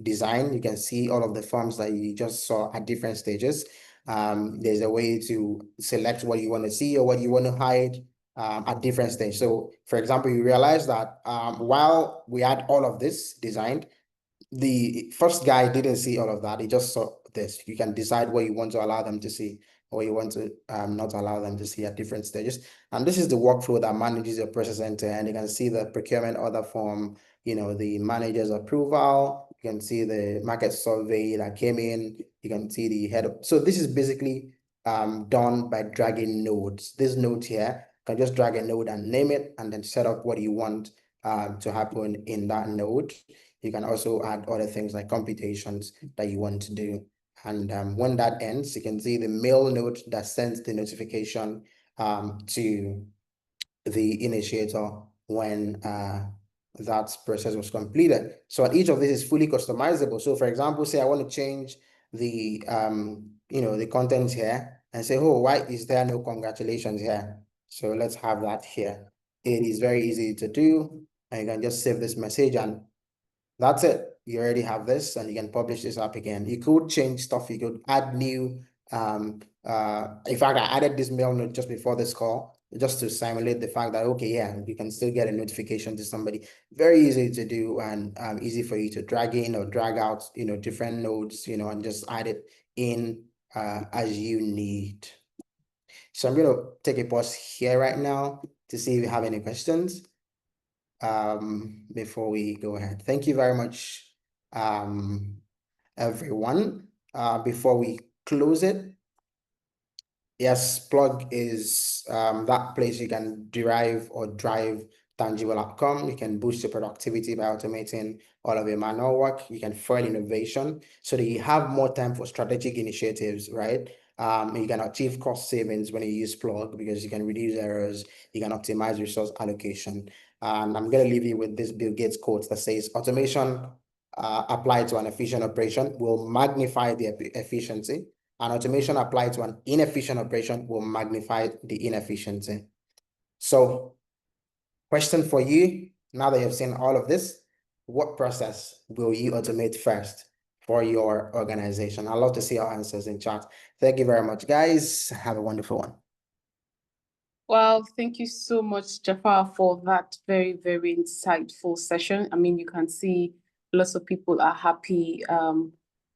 design, you can see all of the forms that you just saw at different stages. There's a way to select what you want to see or what you want to hide at different stages. So for example, you realize that while we had all of this designed, the first guy didn't see all of that. He just saw this. You can decide what you want to allow them to see or you want to not allow them to see at different stages. And this is the workflow that manages your process end to end. You can see the procurement order form, the manager's approval. You can see the market survey that came in. You can see the head of. So this is basically done by dragging nodes. This node here, you can just drag a node and name it and then set up what you want to happen in that node. You can also add other things like computations that you want to do. And when that ends, you can see the mail node that sends the notification to the initiator when that process was completed. So each of these is fully customizable. So for example, say I want to change the the content here and say, oh, why is there no congratulations here? So let's have that here. It is very easy to do. And you can just save this message and that's it. You already have this and you can publish this up again. You could change stuff. You could add new, in fact, I added this mail note just before this call, just to simulate the fact that, okay, yeah, you can still get a notification to somebody. Very easy to do and easy for you to drag in or drag out, different nodes, and just add it in as you need. So I'm going to take a pause here right now to see if you have any questions before we go ahead. Thank you very much, everyone. Before we close it, Yes, plug is that place you can derive or drive tangible outcome. You can boost your productivity by automating all of your manual work. You can fuel innovation so that you have more time for strategic initiatives, right? You can achieve cost savings when you use plug because you can reduce errors, you can optimize resource allocation. And I'm going to leave you with this Bill Gates quote that says automation applied to an efficient operation will magnify the efficiency, and automation applied to an inefficient operation will magnify the inefficiency. So, question for you, now that you've seen all of this, what process will you automate first for your organization? I'd love to see your answers in chat. Thank you very much, guys. Have a wonderful one. Well, thank you so much, Jafar, for that very, very insightful session. I mean, you can see lots of people are happy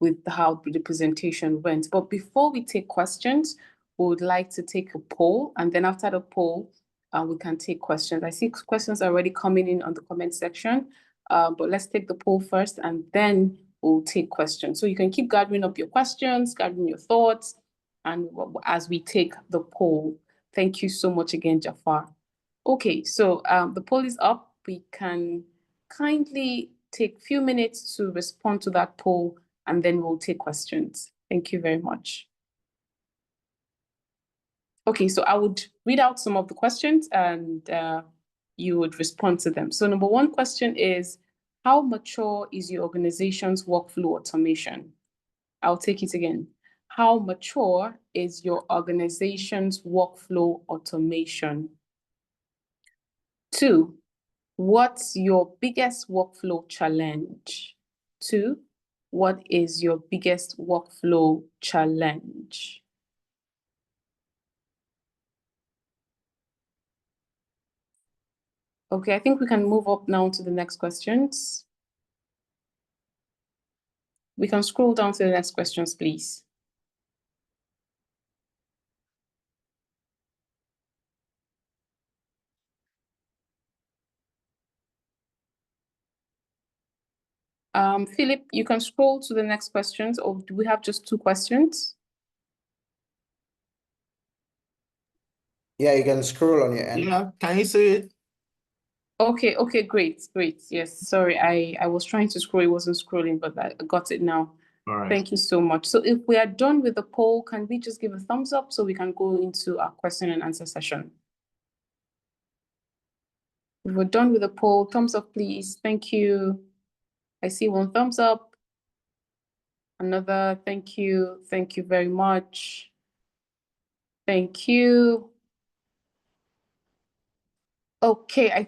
with how the presentation went. But before we take questions, we would like to take a poll. And then after the poll, we can take questions. I see questions already coming in on the comment section. But let's take the poll first, and then we'll take questions. So you can keep gathering up your questions, gathering your thoughts, and as we take the poll. Thank you so much again, Jafar. Okay, so the poll is up. We can kindly take a few minutes to respond to that poll, and then we'll take questions. Thank you very much. Okay, so I would read out some of the questions and you would respond to them. So number one question is, how mature is your organization's workflow automation? I'll take it again. How mature is your organization's workflow automation? 2, what's your biggest workflow challenge? 2, what is your biggest workflow challenge? Okay, I think we can move up now to the next questions. We can scroll down to the next questions, please. Philip, you can scroll to the next questions, or do we have just 2 questions? Yeah, you can scroll on your end. Yeah, can you see it? Okay, great. Yes, sorry, I was trying to scroll, it wasn't scrolling, but I got it now. All right. Thank you so much. So if we are done with the poll, can we just give a thumbs up so we can go into our question and answer session? If we're done with the poll, thumbs up, please. Thank you. I see 1 thumbs up. Another, thank you. Thank you very much. Thank you. Okay,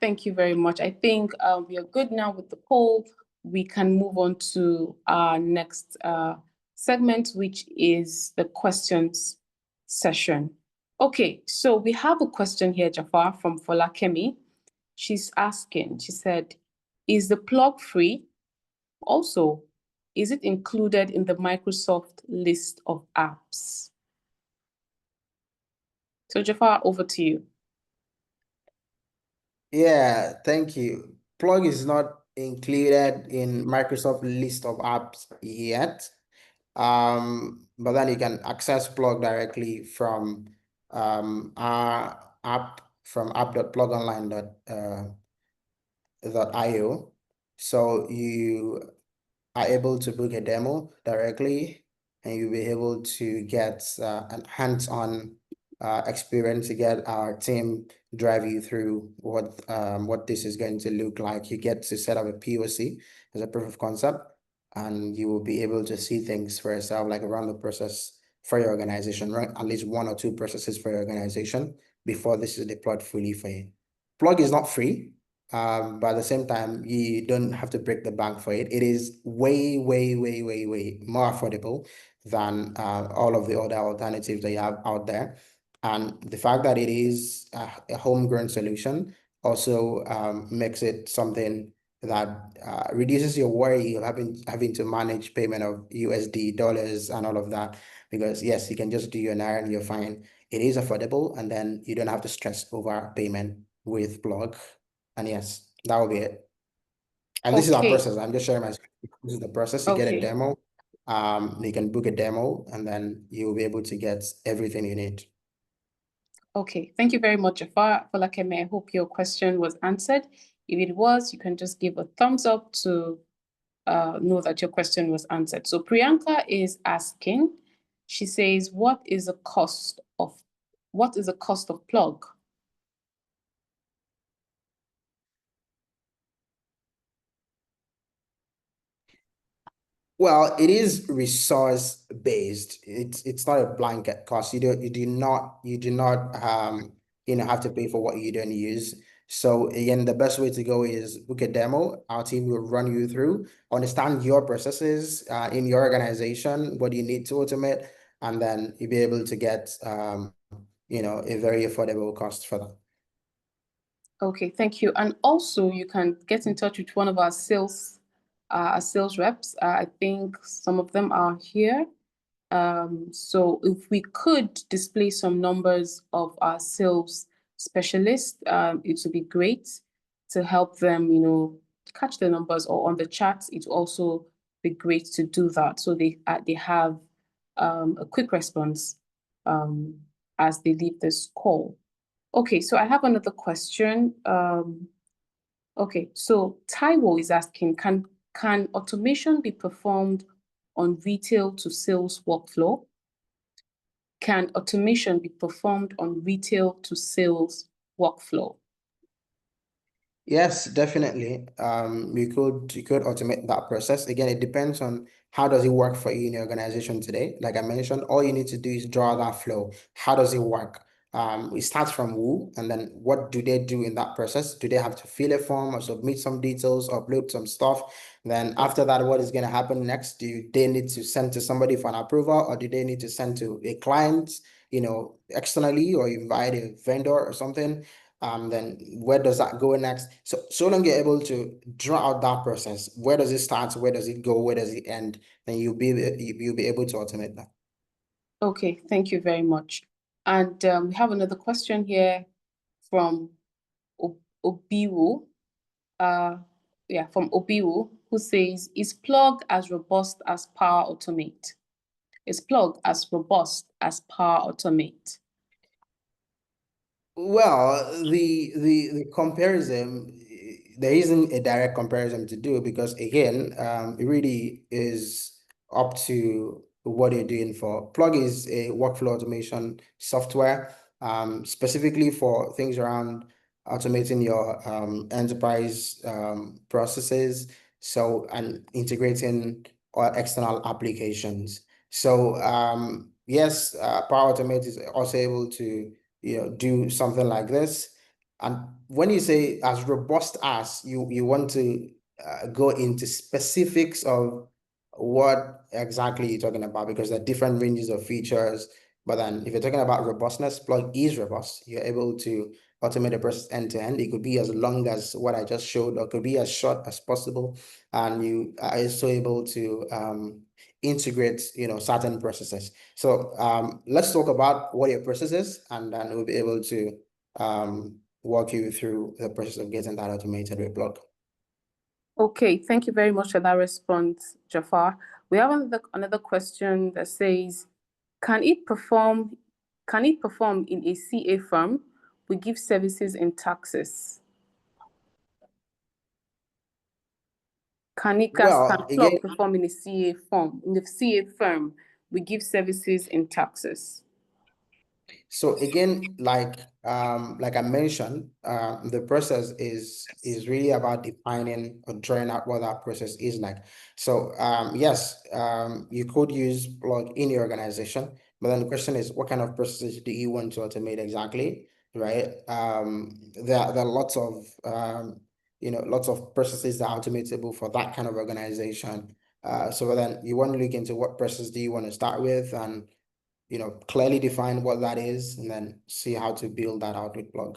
thank you very much. I think we are good now with the poll. We can move on to our next segment, which is the questions session. Okay, so we have a question here, Jafar, from Folakemi. She's asking, she said, is the plug free? Also, is it included in the Microsoft list of apps? So Jafar, over to you. Yeah, thank you. Plug is not included in Microsoft list of apps yet. But then you can access plug directly from our app from app.plugonline.io. So you are able to book a demo directly, and you'll be able to get a hands-on experience to get our team drive you through what this is going to look like. You get to set up a POC as a proof of concept, and you will be able to see things for yourself, like around the process for your organization, right? At least 1 or 2 processes for your organization before this is deployed fully for you. Plug is not free. But at the same time, you don't have to break the bank for it. It is way, way, way, way, way more affordable than all of the other alternatives that you have out there. And the fact that it is a homegrown solution also makes it something that reduces your worry of having to manage payment of USD, dollars, and all of that. Because yes, you can just do your naira and you're fine. It is affordable, and then you don't have to stress over payment with Plug. And yes, that will be it. And this is our Okay. process. I'm just sharing my screen. This is the process. You get a Okay. demo. You can book a demo, and then you'll be able to get everything you need. Okay, thank you very much, Jafar. Folakeme, I hope your question was answered. If it was, you can just give a thumbs up to know that your question was answered. So Priyanka is asking, she says, what is the cost of plug? Well, it is resource based. It's not a blanket cost. You do not have to pay for what you don't use. So again, the best way to go is book a demo. Our team will run you through, understand your processes in your organization, what you need to automate, and then you'll be able to get a very affordable cost for that. Okay, thank you. And also, you can get in touch with one of our sales reps. I think some of them are here. So if we could display some numbers of our sales specialists, it would be great to help them, catch the numbers, or on the chat. It would also be great to do that, so they have a quick response as they leave this call. Okay, so I have another question. Okay, so Taiwo is asking, can automation be performed on retail to sales workflow? Can automation be performed on retail to sales workflow? Yes, definitely. You could automate that process. Again, it depends on how does it work for you in your organization today. Like I mentioned, all you need to do is draw that flow. How does it work? It starts from who, and then what do they do in that process? Do they have to fill a form or submit some details, upload some stuff? Then after that, what is going to happen next? Do they need to send to somebody for an approval, or do they need to send to a client, externally, or invite a vendor or something? Then where does that go next? So long you're able to draw out that process, where does it start, where does it go, where does it end, then you'll be able to automate that. Okay, thank you very much. And we have another question here from Obiwu. From Obiwu, who says, is plug as robust as Power Automate? Is plug as robust as Power Automate? Well, the comparison, there isn't a direct comparison to do, because again, it really is up to what you're doing. For Plug is a workflow automation software, specifically for things around automating your enterprise processes, and integrating external applications. So yes, Power Automate is also able to do something like this. And when you say as robust as, you want to go into specifics of what exactly you're talking about, because there are different ranges of features. But then if you're talking about robustness, Plug is robust. You're able to automate the process end to end. It could be as long as what I just showed, or it could be as short as possible. And you are also able to integrate, certain processes. So let's talk about what your process is, and then we'll be able to walk you through the process of getting that automated with Plug. Okay, thank you very much for that response, Jafar. We have another question that says, can it perform in a CA firm? We give services in taxes. Can Well, again, Plug perform in a CA firm? In the CA firm, we give services in taxes. so again, like I mentioned, the process is really about defining or drawing out what that process is like. So yes, you could use Plug in your organization, but then the question is, what kind of processes do you want to automate exactly, right? There are lots of processes that are automatable for that kind of organization. So then you want to look into what process do you want to start with, and clearly define what that is, and then see how to build that out with Plug.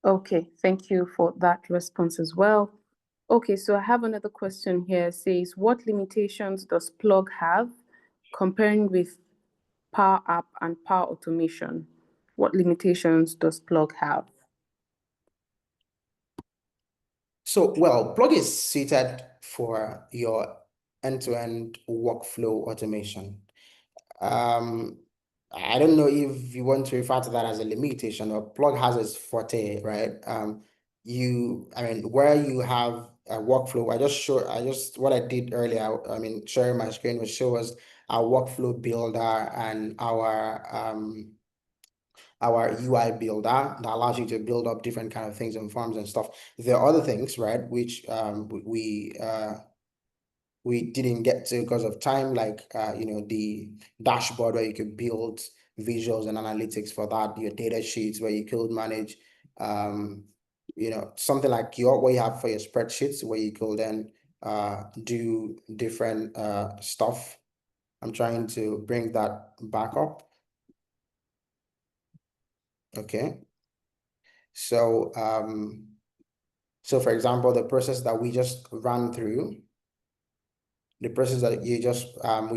Okay, thank you for that response as well. Okay, so I have another question here. It says, what limitations does Plug have comparing with Power App and Power Automation? What limitations does Plug have? So, well, Plug is suited for your end-to-end workflow automation. Um, I don't know if you want to refer to that as a limitation, or Plug has its forte, right? I mean, where you have a workflow, what I did earlier, I mean, sharing my screen was show us our workflow builder and our UI builder that allows you to build up different kind of things and forms and stuff. There are other things, right, which we didn't get to because of time, like the dashboard where you could build visuals and analytics for that, your data sheets where you could manage something like what you have for your spreadsheets where you could then do different stuff. I'm trying to bring that back up. Okay. So for example, the process that we just ran through, the process that we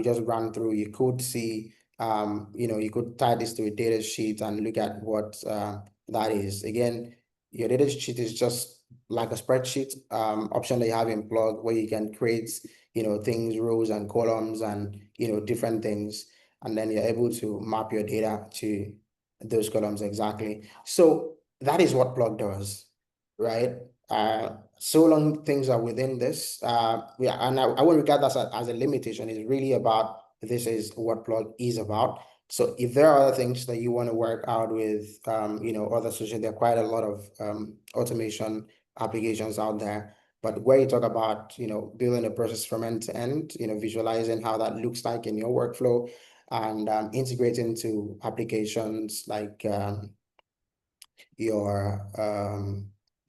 just ran through, you could see, you could tie this to a data sheet and look at what that is. Again, your data sheet is just like a spreadsheet option that you have in Plug where you can create, things, rows and columns and, different things. And then you're able to map your data to those columns exactly. So that is what Plug does, right? So long things are within this, and I wouldn't regard that as a limitation. It's really about this is what Plug is about. So if there are other things that you want to work out with, other social, there are quite a lot of automation applications out there. But where you talk about, building a process from end to end, visualizing how that looks like in your workflow and integrating to applications like your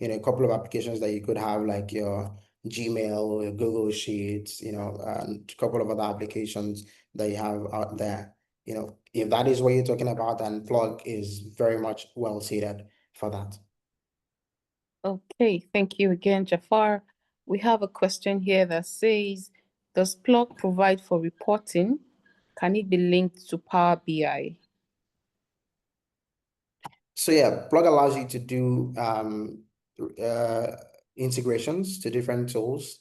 a couple of applications that you could have like your Gmail, your Google Sheets, and a couple of other applications that you have out there. If that is what you're talking about, then Plug is very much well suited for that. Okay, thank you again, Jafar. We have a question here that says, does Plug provide for reporting? Can it be linked to Power BI? So yeah, Plug allows you to do uh, integrations to different tools.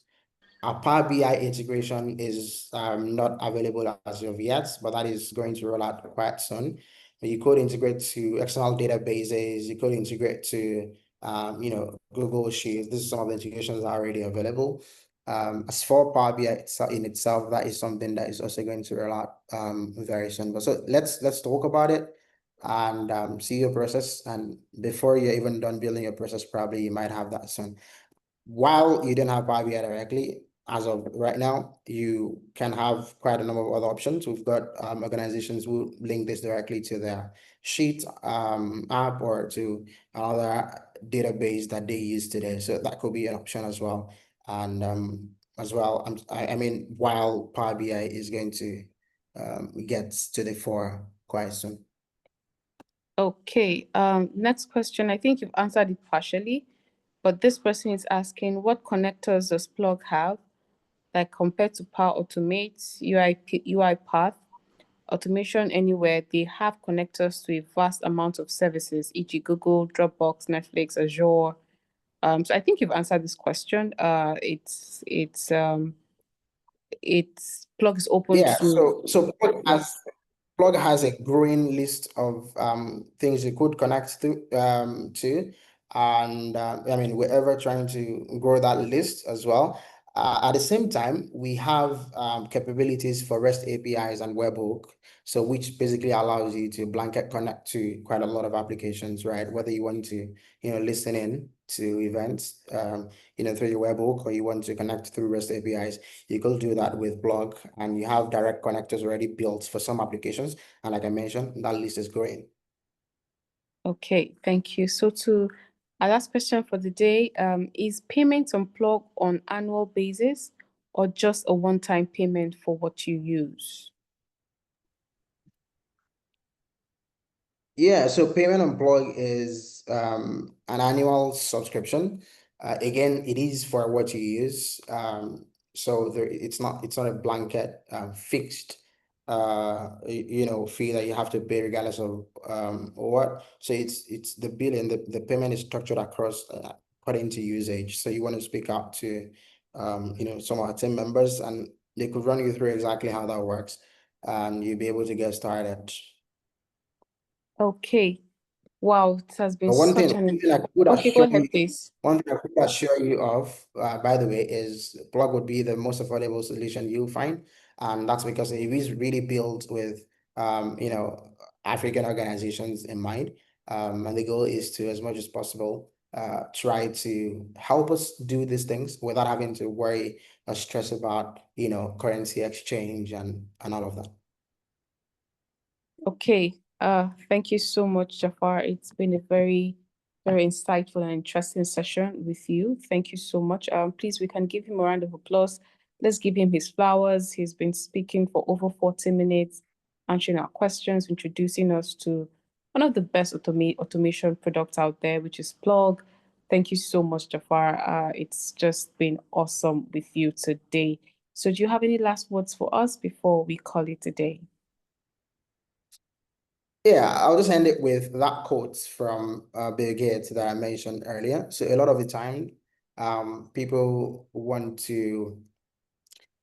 Our Power BI integration is not available as of yet, but that is going to roll out quite soon. You could integrate to external databases. You could integrate to Google Sheets. This is some of the integrations that are already available. As for Power BI in itself, that is something that is also going to roll out very soon. But so let's talk about it and see your process. And before you're even done building your process, probably you might have that soon. While you don't have Power BI directly, as of right now, you can have quite a number of other options. We've got organizations who link this directly to their Sheet app or to another database that they use today. So that could be an option as well. And as well, I mean, while Power BI is going to get to the fore quite soon. Okay, next question. I think you've answered it partially, but this person is asking, what connectors does Plug have, like compared to Power Automate, UiPath, Automation Anywhere? They have connectors to a vast amount of services, e.g. Google, Dropbox, Netflix, Azure. So I think you've answered this question. It's Plug is open Yeah, to. so Plug has a growing list of things you could connect to, and I mean we're ever trying to grow that list as well. At the same time, we have capabilities for REST APIs and webhook, so which basically allows you to blanket connect to quite a lot of applications, right? Whether you want to, listen in to events, through your webhook, or you want to connect through REST APIs, you could do that with Blog, and you have direct connectors already built for some applications. And like I mentioned, that list is growing. Okay, thank you. So to our last question for the day, is payment on Plug on annual basis or just a one-time payment for what you use? Yeah, so payment on Plug is an annual subscription. Again, it is for what you use. So it's not a blanket fixed fee that you have to pay regardless of what. So it's the bill and the payment is structured across according to usage. So you want to speak out to some of our team members, and They could run you through exactly how that works, and you'll be able to get started. Okay. Wow, it has been But one such thing, an... one thing I could Okay, go assure ahead, you, please. one thing I could assure you of, by the way, is Plug would be the most affordable solution you'll find. And that's because it is really built with, you know, African organizations in mind. And the goal is to, as much as possible, try to help us do these things without having to worry or stress about, you know, currency exchange and all of that. Okay. Thank you so much, Jafar. It's been a very, very insightful and interesting session with you. Thank you so much. Please, we can give him a round of applause. Let's give him his flowers. He's been speaking for over 40 minutes, answering our questions, introducing us to one of the best automation products out there, which is Plug. Thank you so much, Jafar. It's just been awesome with you today. So do you have any last words for us before we call it a day? Yeah, I'll just end it with that quote from Bill Gates that I mentioned earlier. So a lot of the time, people want to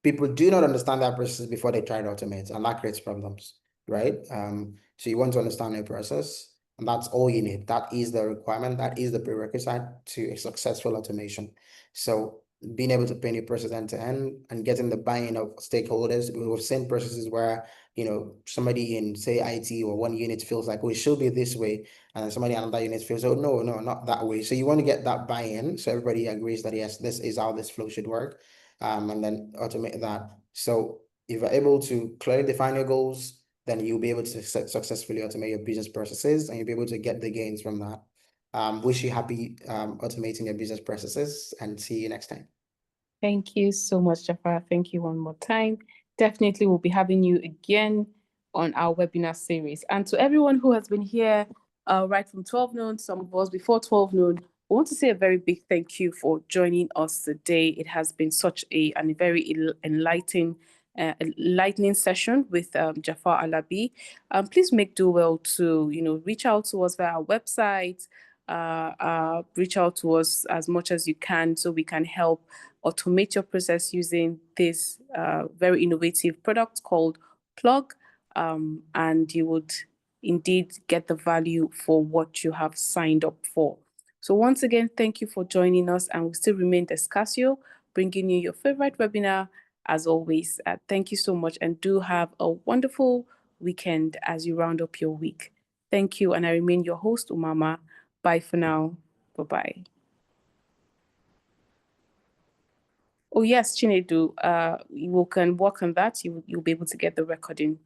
people do not understand that process before they try to automate, and that creates problems, right? So you want to understand the process, and that's all you need. That is the requirement. That is the prerequisite to a successful automation. So being able to paint a process end to end and getting the buy-in of stakeholders. We've seen processes where, you know, somebody in, say, IT or one unit feels like, oh, it should be this way, and then somebody in another unit feels, oh, no, no, not that way. So you want to get that buy-in, so everybody agrees that yes, this is how this flow should work, and then automate that. So if you're able to clearly define your goals, then you'll be able to successfully automate your business processes, and you'll be able to get the gains from that. Wish you happy automating your business processes, and see you next time. Thank you so much, Jafar. Thank you one more time. Definitely we'll be having you again on our webinar series. And to everyone who has been here right from 12 noon, some of us before 12 noon, I want to say a very big thank you for joining us today. It has been such a very enlightening session with Jafar Alabi. Please make do well to reach out to us via our website. Reach out to us as much as you can so we can help automate your process using this very innovative product called Plug, and you would indeed get the value for what you have signed up for. So once again, thank you for joining us, and we still remain Descasio, bringing you your favorite webinar as always. Thank you so much, and do have a wonderful weekend as you round up your week. Thank you, and I remain your host, Umama. Bye for now. Bye-bye. Oh yes, Chinedu, you can work on that. You'll be able to get the recording.